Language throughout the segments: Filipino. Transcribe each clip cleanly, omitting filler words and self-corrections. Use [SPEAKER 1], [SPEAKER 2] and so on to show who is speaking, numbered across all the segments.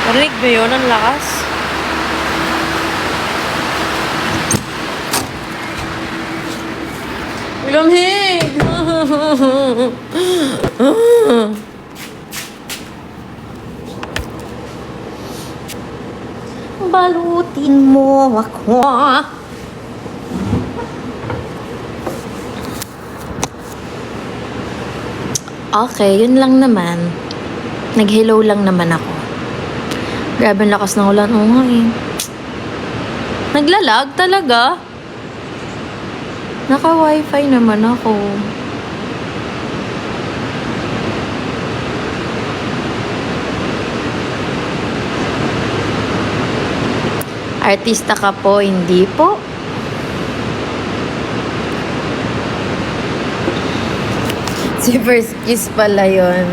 [SPEAKER 1] Narinig ba yun? Ang lakas. Lamig! Balutin mo ako. Okay, yun lang naman. Nag-hello lang naman ako. Grabe ang lakas ng ulan. Oo nga eh. Naglalag talaga. Naka-wifi naman ako. Artista ka po, hindi po. Si First Kiss pala yun.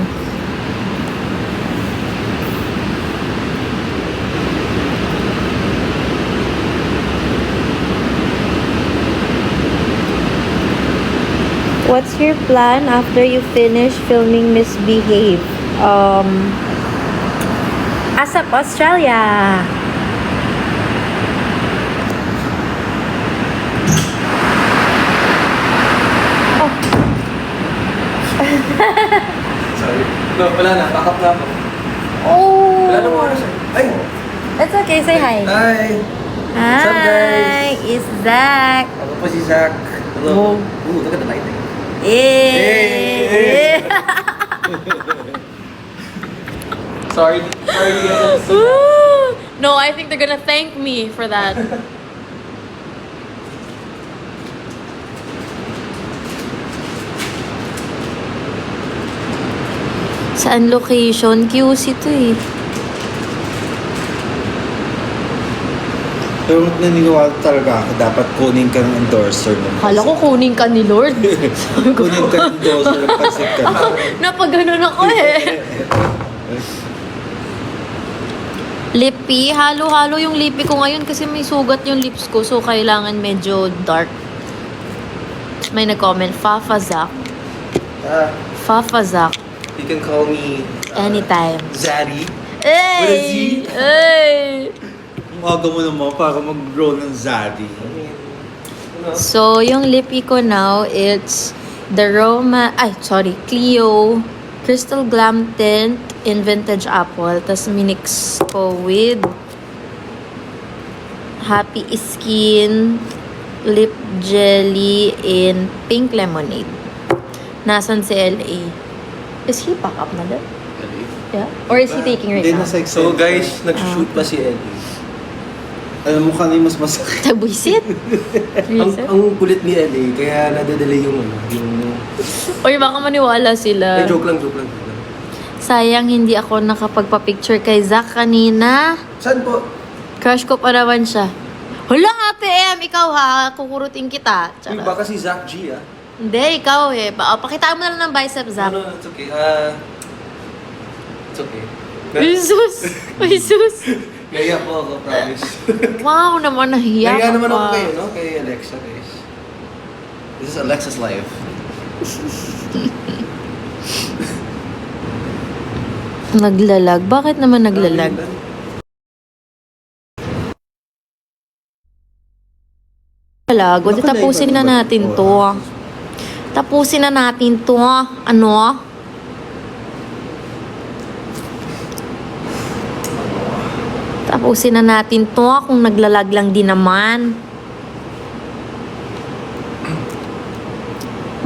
[SPEAKER 1] What's your plan after you finish filming Misbehave? ASAP Australia!
[SPEAKER 2] Sorry. No, wala na. Backup na ako.
[SPEAKER 1] Oh!
[SPEAKER 2] Wala na mo oras. Ay!
[SPEAKER 1] It's okay, say hi.
[SPEAKER 2] Hi! What's up,
[SPEAKER 1] Hi!
[SPEAKER 2] guys?
[SPEAKER 1] It's Zach.
[SPEAKER 2] Ako po si Zach. Hello. Look at the lighting.
[SPEAKER 1] Hey!
[SPEAKER 2] Sorry. Sorry, guys.
[SPEAKER 1] No, I think they're gonna thank me for that. Saan location? QC to eh.
[SPEAKER 3] Pero naniniwala talaga ako, dapat kunin ka ng endorser ng
[SPEAKER 1] Kala ko kunin ka ni Lord.
[SPEAKER 3] kunin ka ng endorser ng pansit ka.
[SPEAKER 1] Napaganon ako eh. Lippy. Halo-halo yung lippy ko ngayon kasi may sugat yung lips ko. So, kailangan medyo dark. May nag-comment, Fafazak. Fafazak.
[SPEAKER 2] You can call me
[SPEAKER 1] Anytime.
[SPEAKER 2] Zaddy.
[SPEAKER 1] Hey! Hey!
[SPEAKER 3] Umaga mo naman para mag-grow ng Zaddy.
[SPEAKER 1] So, yung lippy ko now, it's the Clio Crystal Glam Tint in Vintage Apple. Tapos minix ko with Happy Skin Lip Jelly in Pink Lemonade. Nasaan si LA? Is he back up na doon? Yeah? Or is he taking right
[SPEAKER 3] Hindi
[SPEAKER 1] now?
[SPEAKER 3] nasa
[SPEAKER 2] So
[SPEAKER 3] Excel.
[SPEAKER 2] guys, nag-shoot pa si Eddie.
[SPEAKER 3] Alam mo kanina mas masakit.
[SPEAKER 1] Tabuisit?
[SPEAKER 2] Ang kulit ni Eddie, kaya nadadala yung
[SPEAKER 1] Uy, baka maniwala sila.
[SPEAKER 2] Ay, joke lang.
[SPEAKER 1] Sayang hindi ako nakapagpa-picture kay Zach kanina.
[SPEAKER 2] Saan po?
[SPEAKER 1] Crush ko pa naman siya. Hala, Ate M, ikaw ha, kukurutin kita.
[SPEAKER 2] Yung
[SPEAKER 1] Charot.
[SPEAKER 2] baka si Zach G, ah.
[SPEAKER 1] Hindi, ikaw eh. Pakitaan mo na lang ng bicep, Zach.
[SPEAKER 2] No, it's okay. It's okay.
[SPEAKER 1] Jesus! Jesus!
[SPEAKER 2] Naiya po ako, promise.
[SPEAKER 1] Wow, naman nahiya
[SPEAKER 2] Naiya
[SPEAKER 1] ka
[SPEAKER 2] naman ako
[SPEAKER 1] pa.
[SPEAKER 2] kayo, no? Kay Alexa, guys. This is Alexa's life.
[SPEAKER 1] Naglalag? Bakit naman naglalag? Naglalag? O, di tapusin na natin to. Tapusin na natin to. Ano? Tapusin na natin to kung naglalag lang din naman.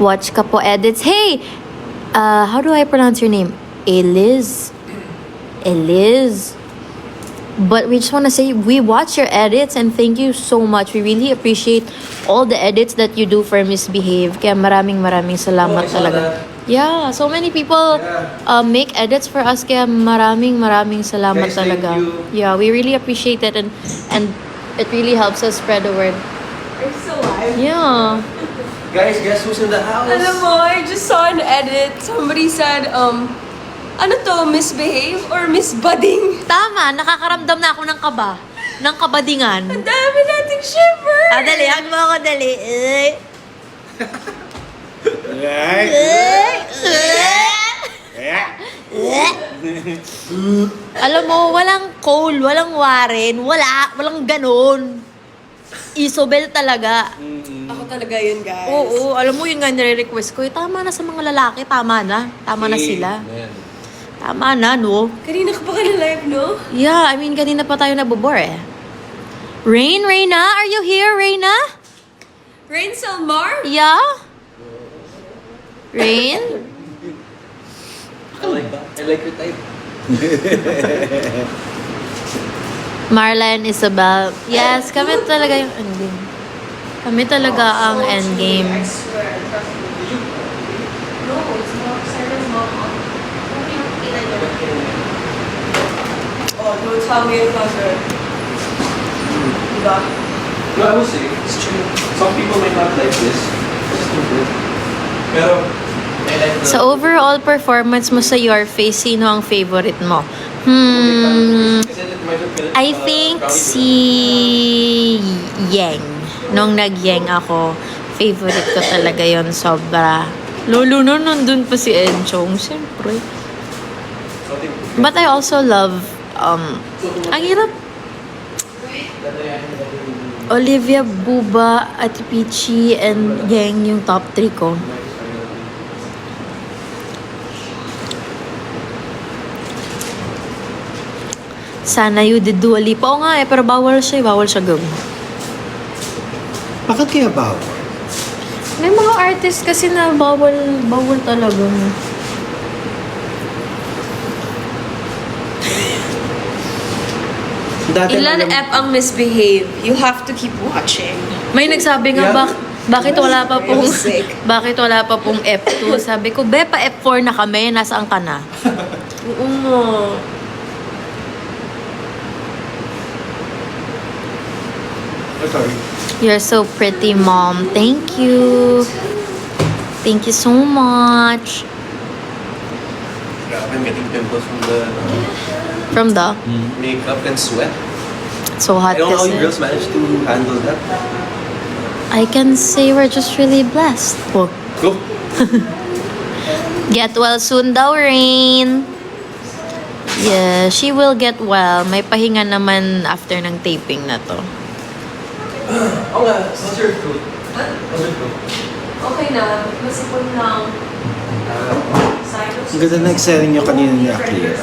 [SPEAKER 1] Watch ka po edits. Hey! How do I pronounce your name? Eliz. But we just want to say we watch your edits and thank you so much. We really appreciate all the edits that you do for Misbehave. Kaya maraming salamat
[SPEAKER 2] I saw
[SPEAKER 1] talaga.
[SPEAKER 2] that.
[SPEAKER 1] Yeah, so many people make edits for us. Kaya maraming salamat
[SPEAKER 2] Guys, thank
[SPEAKER 1] talaga.
[SPEAKER 2] you.
[SPEAKER 1] Yeah, we really appreciate it and it really helps us spread the word.
[SPEAKER 4] Are you still live?
[SPEAKER 1] Yeah.
[SPEAKER 2] Guys, guess who's in the house?
[SPEAKER 4] Alam mo, I just saw an edit. Somebody said, ano to, misbehave or misbudding?
[SPEAKER 1] Tama, nakakaramdam na ako ng kaba. Ng kabadingan.
[SPEAKER 4] Ang dami nating shipper!
[SPEAKER 1] Dali, hag mo ako, dali.
[SPEAKER 3] Right?
[SPEAKER 1] Eh.
[SPEAKER 3] Yeah.
[SPEAKER 1] Alam mo, walang Cole, walang Warren, walang ganon. Isobel talaga.
[SPEAKER 4] Ako talaga yun, guys.
[SPEAKER 1] Oo, alam mo yun nga nire-request ko. Tama na sa mga lalaki, tama na. Tama na sila.
[SPEAKER 2] Man.
[SPEAKER 1] Tama na, no?
[SPEAKER 4] Kanina ka pa live, no?
[SPEAKER 1] Yeah, I mean, kanina pa tayo nabobore eh. Reyna? Are you here, Reyna?
[SPEAKER 4] Rain Salmar?
[SPEAKER 1] Yeah? Rain?
[SPEAKER 2] I like your type.
[SPEAKER 1] Marla and Isabel. Yes, kami talaga yung endgame. Kami talaga ang endgame.
[SPEAKER 4] I swear, trust me. No, it's not Sarah's mom. Oh, don't tell me it's not her. Diba?
[SPEAKER 2] No, I will say, it's true. Some people might not like this. It's stupid. Pero, I like the...
[SPEAKER 1] Sa overall performance mo sa Your Face, sino ang favorite mo? I think si Yeng. Nung nag-Yeng ako, favorite ko talaga yon sobra. Lolo no, nandun pa si Enchong, siyempre. But I also love, ang hirap. Olivia, Buba, Ate Peachy, and Yeng yung top 3 ko. Sana you did Dua Lipa. Oo nga eh, pero bawal siya gawin.
[SPEAKER 3] Bakit kaya bawal?
[SPEAKER 1] May mga artist kasi na bawal talaga.
[SPEAKER 3] Dati
[SPEAKER 4] Ilan
[SPEAKER 3] alam-
[SPEAKER 4] F ang misbehave? You have to keep watching.
[SPEAKER 1] May nagsabi nga, bakit wala pa pong
[SPEAKER 4] Sick.
[SPEAKER 1] bakit wala pa pong F2? Sabi ko, pa F4 na kami, nasaan ka na?
[SPEAKER 4] Oo nga.
[SPEAKER 3] Oh, sorry.
[SPEAKER 1] You're so pretty, Mom. Thank you. Thank you so much.
[SPEAKER 2] I'm getting pimples from the
[SPEAKER 1] From the
[SPEAKER 2] makeup and sweat.
[SPEAKER 1] so
[SPEAKER 2] I
[SPEAKER 1] hot
[SPEAKER 2] don't know how you
[SPEAKER 1] kasi.
[SPEAKER 2] girls manage to handle that.
[SPEAKER 1] I can say we're just really blessed. Oh.
[SPEAKER 2] Go.
[SPEAKER 1] Get well soon daw, Rain. Yeah, she will get well. May pahinga naman after ng taping na to.
[SPEAKER 2] Oh, what's your food? What's your food?
[SPEAKER 4] Okay na. Masipon lang.
[SPEAKER 3] Ang ganda na exciting nyo kanina ni Akira.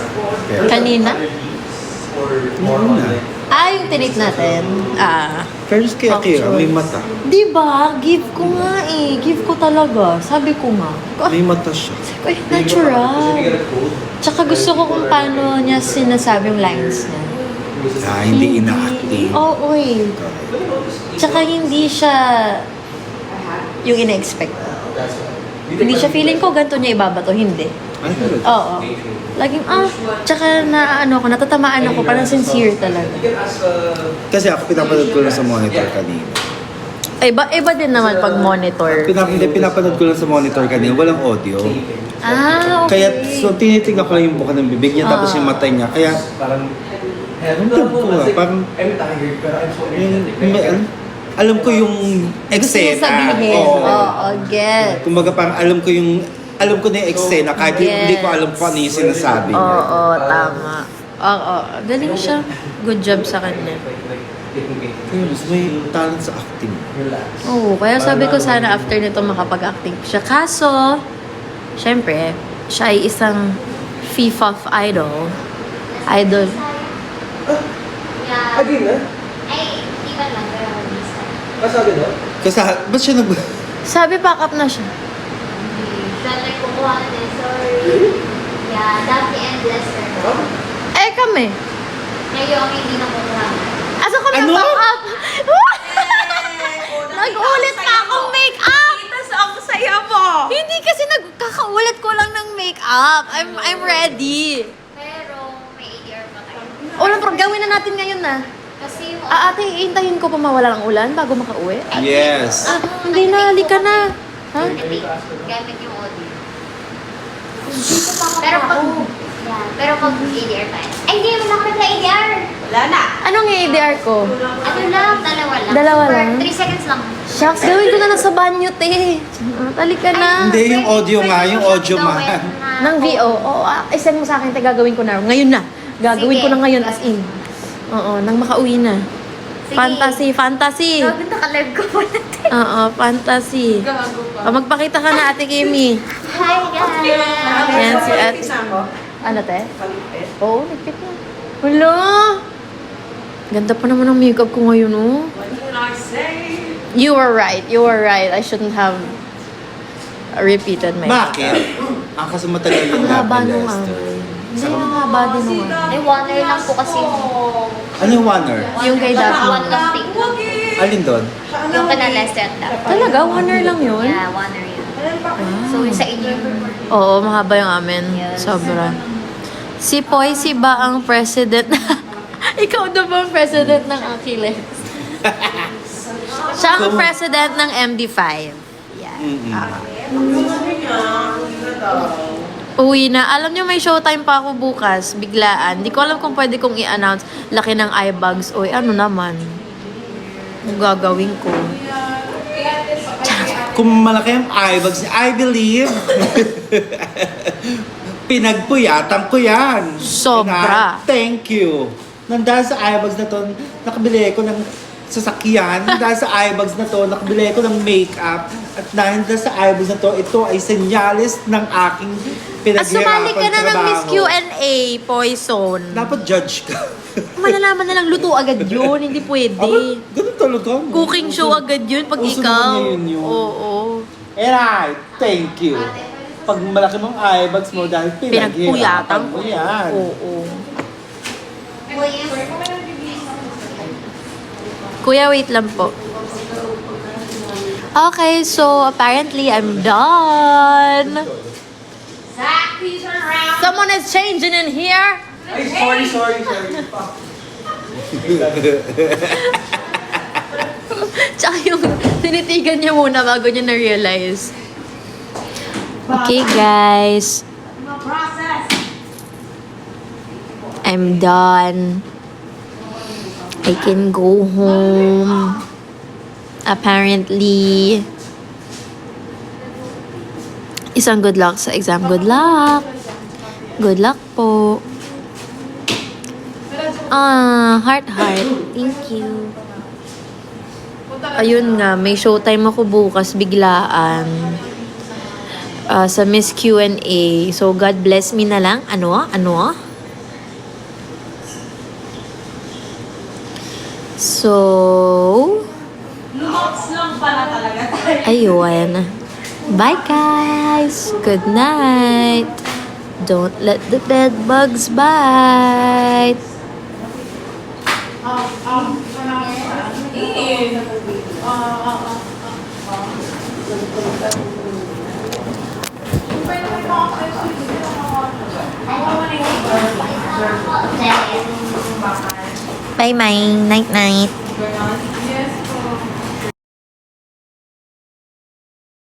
[SPEAKER 3] Pero,
[SPEAKER 1] Kanina?
[SPEAKER 2] Or more
[SPEAKER 3] Ano
[SPEAKER 2] on
[SPEAKER 3] na?
[SPEAKER 2] like...
[SPEAKER 1] Yung tinit natin.
[SPEAKER 3] pero kay Akira, may mata.
[SPEAKER 1] Diba? Give ko nga eh. Give ko talaga. Sabi ko nga.
[SPEAKER 3] May mata siya.
[SPEAKER 1] Ay, natural.
[SPEAKER 2] Kasi you get a cold.
[SPEAKER 1] Tsaka gusto ko kung paano niya sinasabi yung lines niya.
[SPEAKER 3] Hindi ina-acting.
[SPEAKER 1] Oo eh. Tsaka hindi siya yung ina-expect. Hindi siya feeling ko ganito niya ibabato. Hindi.
[SPEAKER 3] Ay, talaga.
[SPEAKER 1] Oo. Laging, tsaka natatamaan ako. Parang sincere talaga.
[SPEAKER 2] You can ask
[SPEAKER 3] Kasi ako pinapanood ko lang sa monitor kanina.
[SPEAKER 1] Iba din naman pag monitor.
[SPEAKER 3] Pinapanood ko lang sa monitor kanina, walang audio.
[SPEAKER 1] Okay.
[SPEAKER 3] Kaya, so tinitingnan ko lang yung buka ng bibig niya, tapos yung mata niya. Kaya,
[SPEAKER 2] parang...
[SPEAKER 3] ang tab ko nga, parang,
[SPEAKER 2] I'm tired, pero I'm so
[SPEAKER 3] alam ko yung
[SPEAKER 1] Gusto niya
[SPEAKER 3] eksena.
[SPEAKER 1] sabihin. Oo, get.
[SPEAKER 3] Kumbaga parang alam ko na yung eksena kahit hindi ko alam kung ano yung sinasabi niya.
[SPEAKER 1] Oo, tama. Oo, galing siya. Good job sa kanya.
[SPEAKER 3] Kaya mas may talent sa acting.
[SPEAKER 1] Oo, kaya sabi ko sana after nito makapag-acting siya. Kaso, syempre, siya ay isang FIFA idol. Idol.
[SPEAKER 5] Yeah.
[SPEAKER 2] Again, na?
[SPEAKER 5] Ay, iba lang, pero minsan.
[SPEAKER 2] Kasabi na?
[SPEAKER 3] Kasi, ba't siya
[SPEAKER 1] Sabi pack up na siya.
[SPEAKER 5] Siya nagkukuha na din, sorry. Yeah, Daphne and Lester.
[SPEAKER 1] Eh kami.
[SPEAKER 5] Ngayon ang hindi nakukuha.
[SPEAKER 1] Asa kami
[SPEAKER 3] Ano?
[SPEAKER 1] pack up? Nag-ulit pa akong make-up!
[SPEAKER 4] Tapos ang saya mo.
[SPEAKER 1] Hindi kasi nagkakaulit ko lang ng make-up. I'm ready.
[SPEAKER 5] Pero may ADR pa kayo.
[SPEAKER 1] Walang gawin na natin ngayon na.
[SPEAKER 5] Kasi yung...
[SPEAKER 1] Ate, iintayin ko pa mawala ng ulan bago makauwi.
[SPEAKER 3] Yes.
[SPEAKER 1] Hindi na, halika na. Ha?
[SPEAKER 5] Gamit yung audio. Pero pag... Yeah, pero pag ADR tayo. Ay, hindi, wala ko nagla-ADR.
[SPEAKER 4] Wala na.
[SPEAKER 1] Anong ADR ko?
[SPEAKER 5] Ano lang, dalawa lang.
[SPEAKER 1] Dalawa
[SPEAKER 5] For
[SPEAKER 1] lang?
[SPEAKER 5] 3 seconds lang.
[SPEAKER 1] Shucks, gawin ko na lang sa banyo, te. Halika na.
[SPEAKER 3] Hindi, yung audio nga, yung audio
[SPEAKER 5] Gawin
[SPEAKER 3] man.
[SPEAKER 5] na-
[SPEAKER 1] Ng VO. Oo, isend mo sa akin, te, gagawin ko na. Ngayon na. Gagawin
[SPEAKER 5] Sige.
[SPEAKER 1] ko na ngayon as in. Oo, nang makauwi na.
[SPEAKER 5] Sige.
[SPEAKER 1] Fantasy.
[SPEAKER 5] Grabe, naka-live ko pa natin.
[SPEAKER 1] Oo, fantasy.
[SPEAKER 4] Gago pa.
[SPEAKER 1] Magpakita ka na, Ate Kimi.
[SPEAKER 5] Hi, guys!
[SPEAKER 1] Yan si Ate. Ano, te? Oo, nagpit na. Wala! Ganda pa naman ang makeup ko ngayon, oh. You were right. I shouldn't have repeated my
[SPEAKER 3] Bakit? Ang kasumatagal yung
[SPEAKER 1] Ang haba
[SPEAKER 3] Love and
[SPEAKER 1] nung
[SPEAKER 3] Lester.
[SPEAKER 1] Hindi, ang haba din nung
[SPEAKER 5] Ay, water lang po kasi.
[SPEAKER 3] Ano yung Warner?
[SPEAKER 1] Yung kay Daphne.
[SPEAKER 5] One lang pink.
[SPEAKER 3] Alin doon?
[SPEAKER 5] Yung kina Lester at Daphne.
[SPEAKER 1] Talaga? Water lang yun?
[SPEAKER 5] Yeah, water yun. So, yung sa inyo yung...
[SPEAKER 1] Oo, mahaba yung amin.
[SPEAKER 5] Yes.
[SPEAKER 1] Sobra. Si Poisey ba ang president? Ikaw na ba ang president ng Achilles? Siya ang president ng MD5. Yan. Uwi na. Alam niyo, may showtime pa ako bukas. Biglaan. Di ko alam kung pwede kong i-announce. Laki ng eye bags. Uy, ano naman? Ang gagawin ko.
[SPEAKER 3] Kung malaki ang eyebags, I believe. Pinagpuyatan ko yan.
[SPEAKER 1] Sobra.
[SPEAKER 3] Thank you. Nandahil sa eyebags na to, nakabili ko ng sasakyan. Dahil sa eyebags na to, nakabili ko ng makeup. At dahil sa eyebags na to, ito ay senyalis ng aking
[SPEAKER 1] Sumali ka na ng Miss
[SPEAKER 3] trabaho.
[SPEAKER 1] Q&A, Poison.
[SPEAKER 3] Dapat judge ka.
[SPEAKER 1] Malalaman na lang, luto agad yun. Hindi pwede.
[SPEAKER 3] Ganun talaga. no?
[SPEAKER 1] Cooking show agad yun pag
[SPEAKER 3] Uso
[SPEAKER 1] ikaw.
[SPEAKER 3] naman yun.
[SPEAKER 1] Oo.
[SPEAKER 3] Alright, thank you. Pag malaki mong eyebags mo dahil
[SPEAKER 1] Pinagpuyatan
[SPEAKER 3] mo yan.
[SPEAKER 1] Oo. Kuya, wait lang po. Okay, so apparently I'm done. Someone is changing in here.
[SPEAKER 2] Ay, sorry.
[SPEAKER 1] Tsaka yung tinitigan niya muna bago niya na-realize. Okay, guys. I'm done. I can go home. Apparently. Isang good luck sa exam. Good luck. Good luck po. Heart. Thank you. Ayun nga, may showtime ako bukas biglaan. Sa Miss Q&A. So, God bless me na lang. Ano? So, ayun. Bye, guys. Good night. Don't let the bed bugs bite. Bye, bye. Night, night.